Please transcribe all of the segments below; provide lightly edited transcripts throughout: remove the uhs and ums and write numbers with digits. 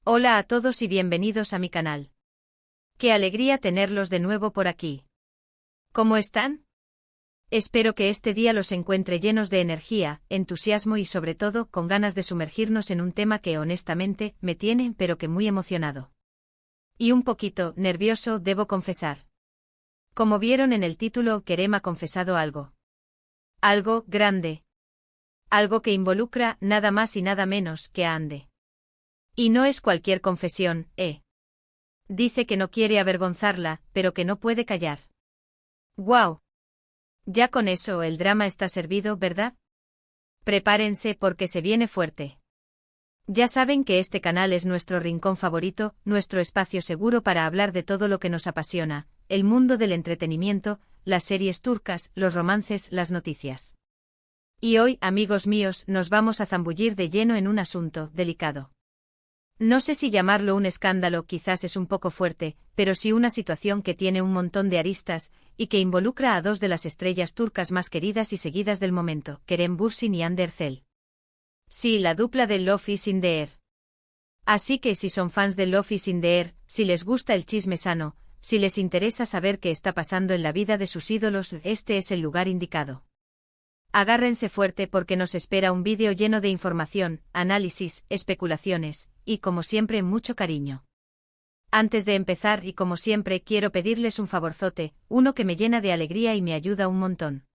Hola a todos y bienvenidos a mi canal. Qué alegría tenerlos de nuevo por aquí. ¿Cómo están? Espero que este día los encuentre llenos de energía, entusiasmo y sobre todo con ganas de sumergirnos en un tema que honestamente me tiene pero que muy emocionado. Y un poquito nervioso, debo confesar. Como vieron en el título, Kerem ha confesado algo. Algo grande. Algo que involucra nada más y nada menos que a Hande. Y no es cualquier confesión, Dice que no quiere avergonzarla, pero que no puede callar. ¡Guau! Ya con eso el drama está servido, ¿verdad? Prepárense porque se viene fuerte. Ya saben que este canal es nuestro rincón favorito, nuestro espacio seguro para hablar de todo lo que nos apasiona, el mundo del entretenimiento, las series turcas, los romances, las noticias. Y hoy, amigos míos, nos vamos a zambullir de lleno en un asunto delicado. No sé si llamarlo un escándalo, quizás es un poco fuerte, pero sí una situación que tiene un montón de aristas, y que involucra a dos de las estrellas turcas más queridas y seguidas del momento, Kerem Bürsin y Hande Erçel. Sí, la dupla de Love is in the air. Así que si son fans de Love is in the air, si les gusta el chisme sano, si les interesa saber qué está pasando en la vida de sus ídolos, este es el lugar indicado. Agárrense fuerte porque nos espera un vídeo lleno de información, análisis, especulaciones, y como siempre mucho cariño. Antes de empezar y como siempre quiero pedirles un favorzote, uno que me llena de alegría y me ayuda un montón.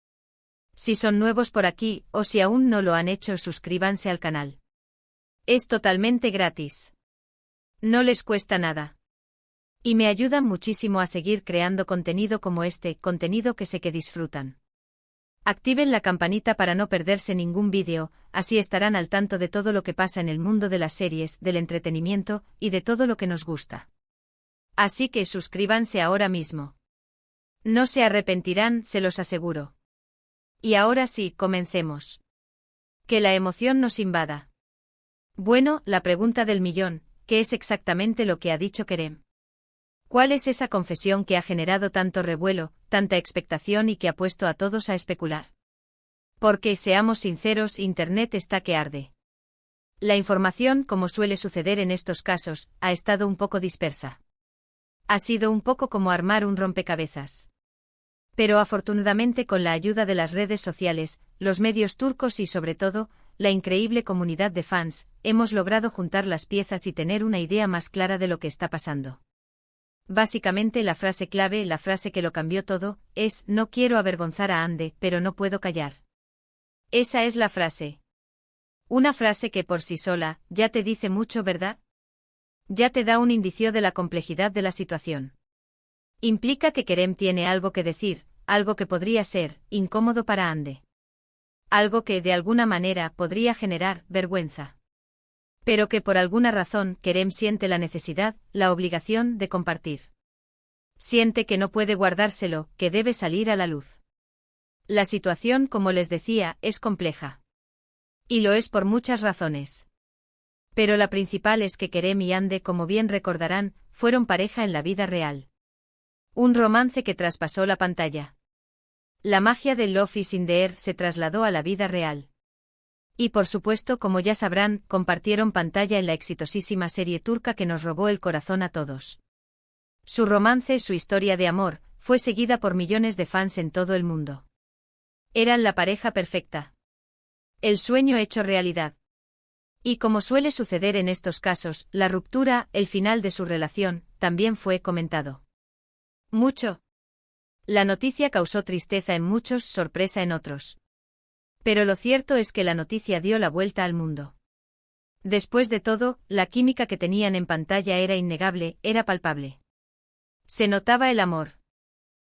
Si son nuevos por aquí, o si aún no lo han hecho, suscríbanse al canal. Es totalmente gratis. No les cuesta nada. Y me ayudan muchísimo a seguir creando contenido como este, contenido que sé que disfrutan. Activen la campanita para no perderse ningún vídeo, así estarán al tanto de todo lo que pasa en el mundo de las series, del entretenimiento, y de todo lo que nos gusta. Así que suscríbanse ahora mismo. No se arrepentirán, se los aseguro. Y ahora sí, comencemos. Que la emoción nos invada. Bueno, la pregunta del millón, ¿qué es exactamente lo que ha dicho Kerem? ¿Cuál es esa confesión que ha generado tanto revuelo, tanta expectación y que ha puesto a todos a especular? Porque, seamos sinceros, Internet está que arde. La información, como suele suceder en estos casos, ha estado un poco dispersa. Ha sido un poco como armar un rompecabezas. Pero afortunadamente con la ayuda de las redes sociales, los medios turcos y sobre todo, la increíble comunidad de fans, hemos logrado juntar las piezas y tener una idea más clara de lo que está pasando. Básicamente la frase clave, la frase que lo cambió todo, es «No quiero avergonzar a Hande, pero no puedo callar». Esa es la frase. Una frase que por sí sola, ya te dice mucho, ¿verdad? Ya te da un indicio de la complejidad de la situación. Implica que Kerem tiene algo que decir, algo que podría ser incómodo para Hande. Algo que, de alguna manera, podría generar vergüenza. Pero que por alguna razón Kerem siente la necesidad, la obligación de compartir. Siente que no puede guardárselo, que debe salir a la luz. La situación, como les decía, es compleja. Y lo es por muchas razones. Pero la principal es que Kerem y Hande, como bien recordarán, fueron pareja en la vida real. Un romance que traspasó la pantalla. La magia del Love is in the air se trasladó a la vida real. Y por supuesto, como ya sabrán, compartieron pantalla en la exitosísima serie turca que nos robó el corazón a todos. Su romance, su historia de amor, fue seguida por millones de fans en todo el mundo. Eran la pareja perfecta. El sueño hecho realidad. Y como suele suceder en estos casos, la ruptura, el final de su relación, también fue comentado. Mucho. La noticia causó tristeza en muchos, sorpresa en otros. Pero lo cierto es que la noticia dio la vuelta al mundo. Después de todo, la química que tenían en pantalla era innegable, era palpable. Se notaba el amor.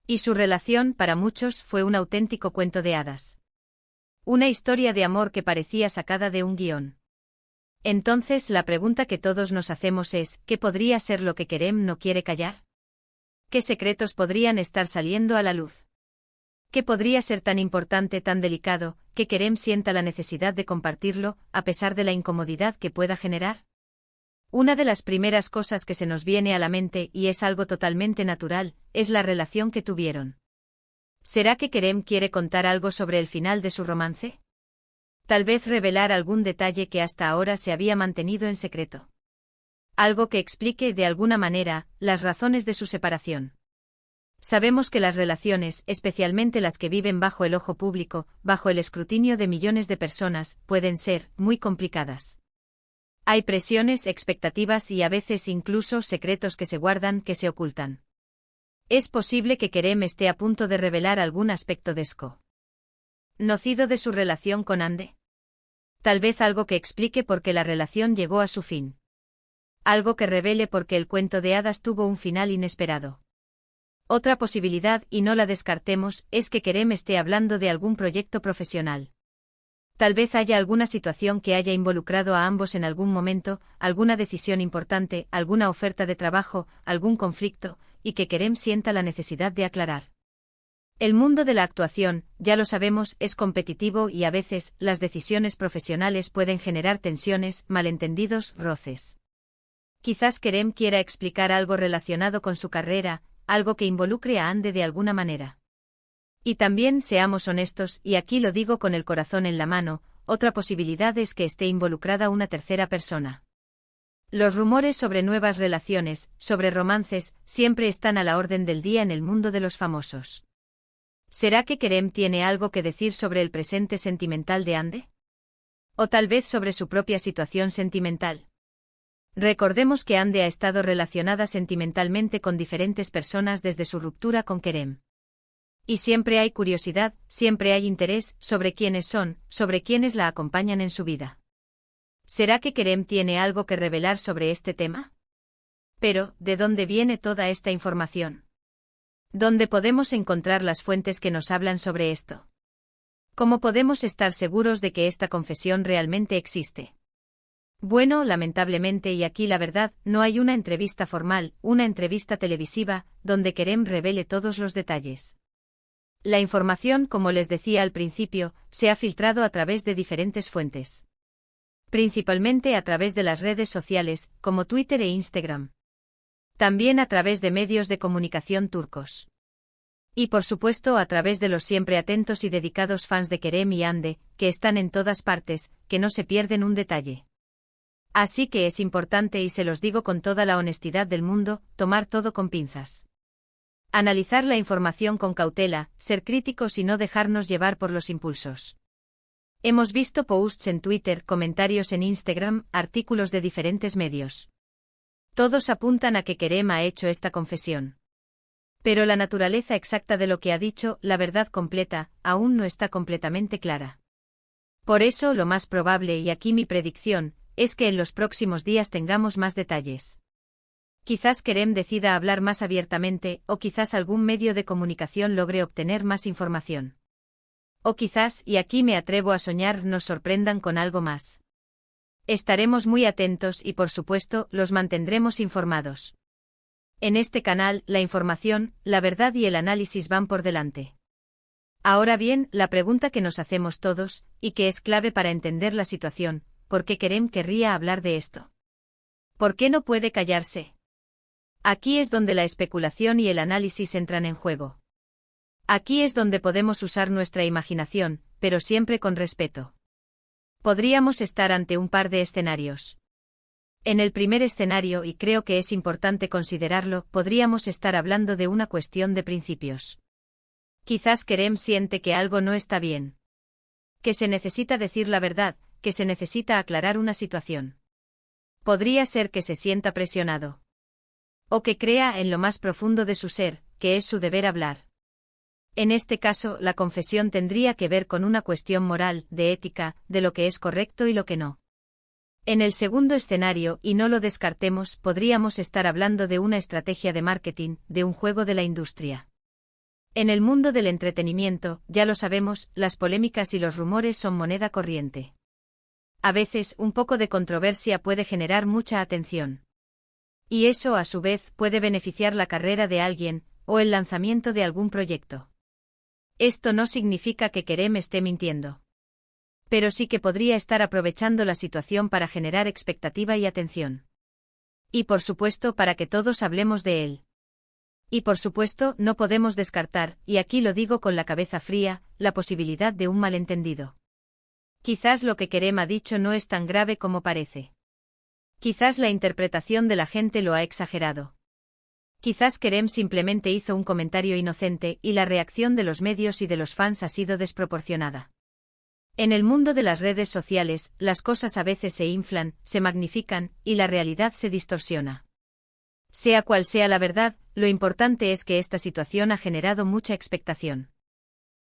Y su relación, para muchos, fue un auténtico cuento de hadas. Una historia de amor que parecía sacada de un guión. Entonces la pregunta que todos nos hacemos es, ¿qué podría ser lo que Kerem no quiere callar? ¿Qué secretos podrían estar saliendo a la luz? ¿Qué podría ser tan importante, tan delicado, que Kerem sienta la necesidad de compartirlo, a pesar de la incomodidad que pueda generar? Una de las primeras cosas que se nos viene a la mente, y es algo totalmente natural, es la relación que tuvieron. ¿Será que Kerem quiere contar algo sobre el final de su romance? Tal vez revelar algún detalle que hasta ahora se había mantenido en secreto. Algo que explique, de alguna manera, las razones de su separación. Sabemos que las relaciones, especialmente las que viven bajo el ojo público, bajo el escrutinio de millones de personas, pueden ser muy complicadas. Hay presiones, expectativas y a veces incluso secretos que se guardan, que se ocultan. Es posible que Kerem esté a punto de revelar algún aspecto desconocido de su relación con Hande. Tal vez algo que explique por qué la relación llegó a su fin. Algo que revele por qué el cuento de hadas tuvo un final inesperado. Otra posibilidad, y no la descartemos, es que Kerem esté hablando de algún proyecto profesional. Tal vez haya alguna situación que haya involucrado a ambos en algún momento, alguna decisión importante, alguna oferta de trabajo, algún conflicto, y que Kerem sienta la necesidad de aclarar. El mundo de la actuación, ya lo sabemos, es competitivo y a veces las decisiones profesionales pueden generar tensiones, malentendidos, roces. Quizás Kerem quiera explicar algo relacionado con su carrera, algo que involucre a Hande de alguna manera. Y también seamos honestos, y aquí lo digo con el corazón en la mano, otra posibilidad es que esté involucrada una tercera persona. Los rumores sobre nuevas relaciones, sobre romances, siempre están a la orden del día en el mundo de los famosos. ¿Será que Kerem tiene algo que decir sobre el presente sentimental de Hande? ¿O tal vez sobre su propia situación sentimental? Recordemos que Hande ha estado relacionada sentimentalmente con diferentes personas desde su ruptura con Kerem. Y siempre hay curiosidad, siempre hay interés sobre quiénes son, sobre quiénes la acompañan en su vida. ¿Será que Kerem tiene algo que revelar sobre este tema? Pero, ¿de dónde viene toda esta información? ¿Dónde podemos encontrar las fuentes que nos hablan sobre esto? ¿Cómo podemos estar seguros de que esta confesión realmente existe? Bueno, lamentablemente, y aquí la verdad, no hay una entrevista formal, una entrevista televisiva, donde Kerem revele todos los detalles. La información, como les decía al principio, se ha filtrado a través de diferentes fuentes. Principalmente a través de las redes sociales, como Twitter e Instagram. También a través de medios de comunicación turcos. Y por supuesto a través de los siempre atentos y dedicados fans de Kerem y Hande, que están en todas partes, que no se pierden un detalle. Así que es importante, y se los digo con toda la honestidad del mundo, tomar todo con pinzas. Analizar la información con cautela, ser críticos y no dejarnos llevar por los impulsos. Hemos visto posts en Twitter, comentarios en Instagram, artículos de diferentes medios. Todos apuntan a que Kerem ha hecho esta confesión. Pero la naturaleza exacta de lo que ha dicho, la verdad completa, aún no está completamente clara. Por eso lo más probable, y aquí mi predicción, es que en los próximos días tengamos más detalles. Quizás Kerem decida hablar más abiertamente, o quizás algún medio de comunicación logre obtener más información. O quizás, y aquí me atrevo a soñar, nos sorprendan con algo más. Estaremos muy atentos y por supuesto, los mantendremos informados. En este canal, la información, la verdad y el análisis van por delante. Ahora bien, la pregunta que nos hacemos todos, y que es clave para entender la situación, ¿por qué Kerem querría hablar de esto? ¿Por qué no puede callarse? Aquí es donde la especulación y el análisis entran en juego. Aquí es donde podemos usar nuestra imaginación, pero siempre con respeto. Podríamos estar ante un par de escenarios. En el primer escenario, y creo que es importante considerarlo, podríamos estar hablando de una cuestión de principios. Quizás Kerem siente que algo no está bien. Que se necesita decir la verdad, que se necesita aclarar una situación. Podría ser que se sienta presionado. O que crea en lo más profundo de su ser, que es su deber hablar. En este caso, la confesión tendría que ver con una cuestión moral, de ética, de lo que es correcto y lo que no. En el segundo escenario, y no lo descartemos, podríamos estar hablando de una estrategia de marketing, de un juego de la industria. En el mundo del entretenimiento, ya lo sabemos, las polémicas y los rumores son moneda corriente. A veces, un poco de controversia puede generar mucha atención. Y eso, a su vez, puede beneficiar la carrera de alguien, o el lanzamiento de algún proyecto. Esto no significa que Kerem esté mintiendo. Pero sí que podría estar aprovechando la situación para generar expectativa y atención. Y por supuesto para que todos hablemos de él. Y por supuesto no podemos descartar, y aquí lo digo con la cabeza fría, la posibilidad de un malentendido. Quizás lo que Kerem ha dicho no es tan grave como parece. Quizás la interpretación de la gente lo ha exagerado. Quizás Kerem simplemente hizo un comentario inocente y la reacción de los medios y de los fans ha sido desproporcionada. En el mundo de las redes sociales, las cosas a veces se inflan, se magnifican, y la realidad se distorsiona. Sea cual sea la verdad, lo importante es que esta situación ha generado mucha expectación.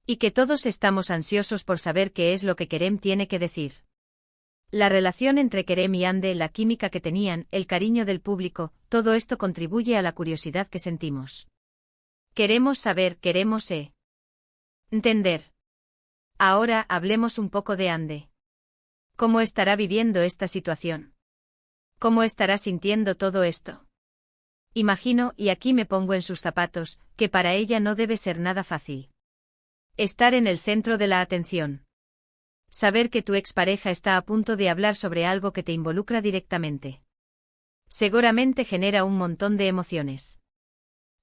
Y que todos estamos ansiosos por saber qué es lo que Kerem tiene que decir. La relación entre Kerem y Hande, la química que tenían, el cariño del público, todo esto contribuye a la curiosidad que sentimos. Queremos saber, queremos entender. Ahora hablemos un poco de Hande. ¿Cómo estará viviendo esta situación? ¿Cómo estará sintiendo todo esto? Imagino, y aquí me pongo en sus zapatos, que para ella no debe ser nada fácil. Estar en el centro de la atención. Saber que tu expareja está a punto de hablar sobre algo que te involucra directamente. Seguramente genera un montón de emociones.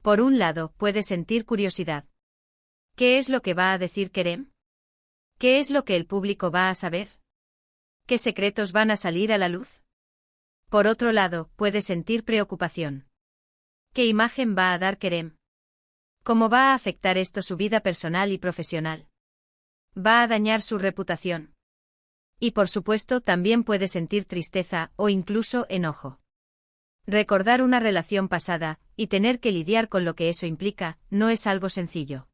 Por un lado, puedes sentir curiosidad. ¿Qué es lo que va a decir Kerem? ¿Qué es lo que el público va a saber? ¿Qué secretos van a salir a la luz? Por otro lado, puedes sentir preocupación. ¿Qué imagen va a dar Kerem? ¿Cómo va a afectar esto su vida personal y profesional? ¿Va a dañar su reputación? Y por supuesto también puede sentir tristeza o incluso enojo. Recordar una relación pasada y tener que lidiar con lo que eso implica no es algo sencillo.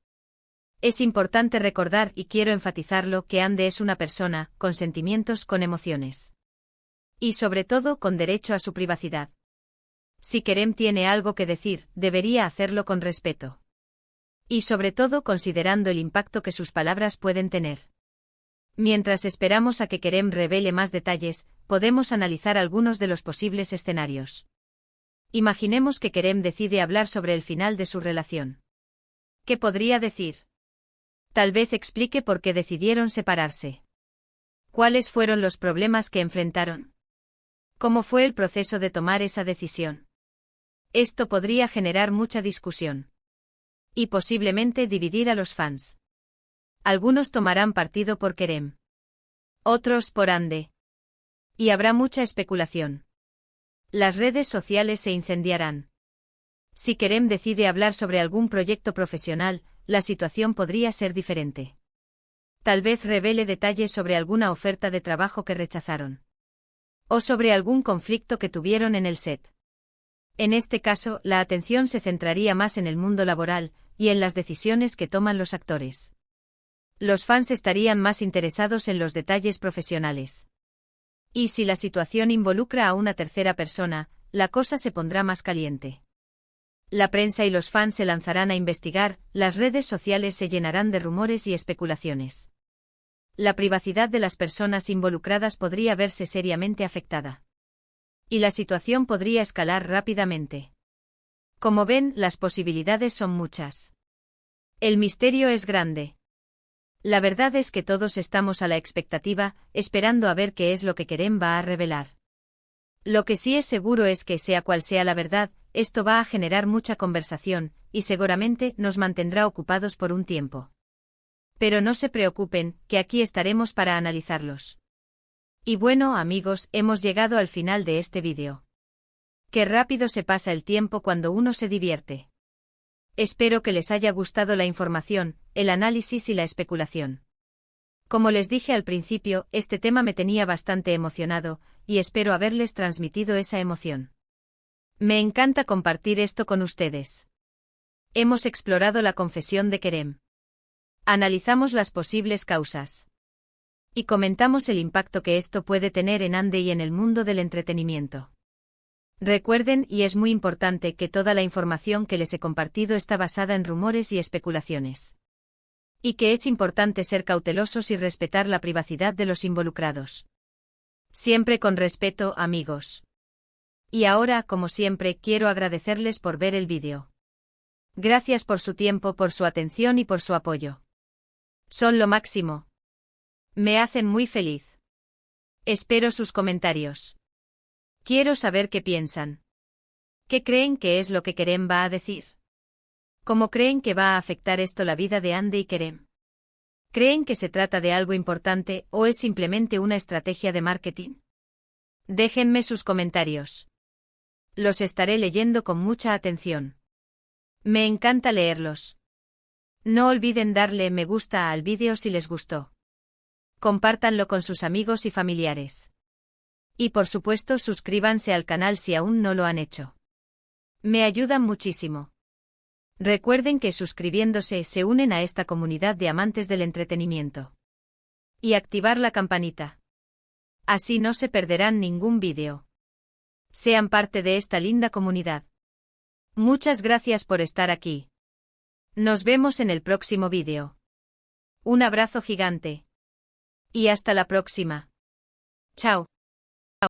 Es importante recordar, y quiero enfatizarlo, que Hande es una persona con sentimientos, con emociones. Y sobre todo con derecho a su privacidad. Si Kerem tiene algo que decir, debería hacerlo con respeto. Y sobre todo considerando el impacto que sus palabras pueden tener. Mientras esperamos a que Kerem revele más detalles, podemos analizar algunos de los posibles escenarios. Imaginemos que Kerem decide hablar sobre el final de su relación. ¿Qué podría decir? Tal vez explique por qué decidieron separarse. ¿Cuáles fueron los problemas que enfrentaron? ¿Cómo fue el proceso de tomar esa decisión? Esto podría generar mucha discusión. Y posiblemente dividir a los fans. Algunos tomarán partido por Kerem. Otros por Hande. Y habrá mucha especulación. Las redes sociales se incendiarán. Si Kerem decide hablar sobre algún proyecto profesional, la situación podría ser diferente. Tal vez revele detalles sobre alguna oferta de trabajo que rechazaron. O sobre algún conflicto que tuvieron en el set. En este caso, la atención se centraría más en el mundo laboral y en las decisiones que toman los actores. Los fans estarían más interesados en los detalles profesionales. Y si la situación involucra a una tercera persona, la cosa se pondrá más caliente. La prensa y los fans se lanzarán a investigar, las redes sociales se llenarán de rumores y especulaciones. La privacidad de las personas involucradas podría verse seriamente afectada. Y la situación podría escalar rápidamente. Como ven, las posibilidades son muchas. El misterio es grande. La verdad es que todos estamos a la expectativa, esperando a ver qué es lo que Kerem va a revelar. Lo que sí es seguro es que, sea cual sea la verdad, esto va a generar mucha conversación, y seguramente nos mantendrá ocupados por un tiempo. Pero no se preocupen, que aquí estaremos para analizarlos. Y bueno, amigos, hemos llegado al final de este vídeo. Qué rápido se pasa el tiempo cuando uno se divierte. Espero que les haya gustado la información, el análisis y la especulación. Como les dije al principio, este tema me tenía bastante emocionado, y espero haberles transmitido esa emoción. Me encanta compartir esto con ustedes. Hemos explorado la confesión de Kerem. Analizamos las posibles causas. Y comentamos el impacto que esto puede tener en Hande y en el mundo del entretenimiento. Recuerden, y es muy importante, que toda la información que les he compartido está basada en rumores y especulaciones. Y que es importante ser cautelosos y respetar la privacidad de los involucrados. Siempre con respeto, amigos. Y ahora, como siempre, quiero agradecerles por ver el vídeo. Gracias por su tiempo, por su atención y por su apoyo. Son lo máximo. Me hacen muy feliz. Espero sus comentarios. Quiero saber qué piensan. ¿Qué creen que es lo que Kerem va a decir? ¿Cómo creen que va a afectar esto la vida de Hande y Kerem? ¿Creen que se trata de algo importante o es simplemente una estrategia de marketing? Déjenme sus comentarios. Los estaré leyendo con mucha atención. Me encanta leerlos. No olviden darle me gusta al vídeo si les gustó. Compártanlo con sus amigos y familiares. Y por supuesto suscríbanse al canal si aún no lo han hecho. Me ayudan muchísimo. Recuerden que suscribiéndose se unen a esta comunidad de amantes del entretenimiento. Y activar la campanita. Así no se perderán ningún vídeo. Sean parte de esta linda comunidad. Muchas gracias por estar aquí. Nos vemos en el próximo vídeo. Un abrazo gigante. Y hasta la próxima. Chao.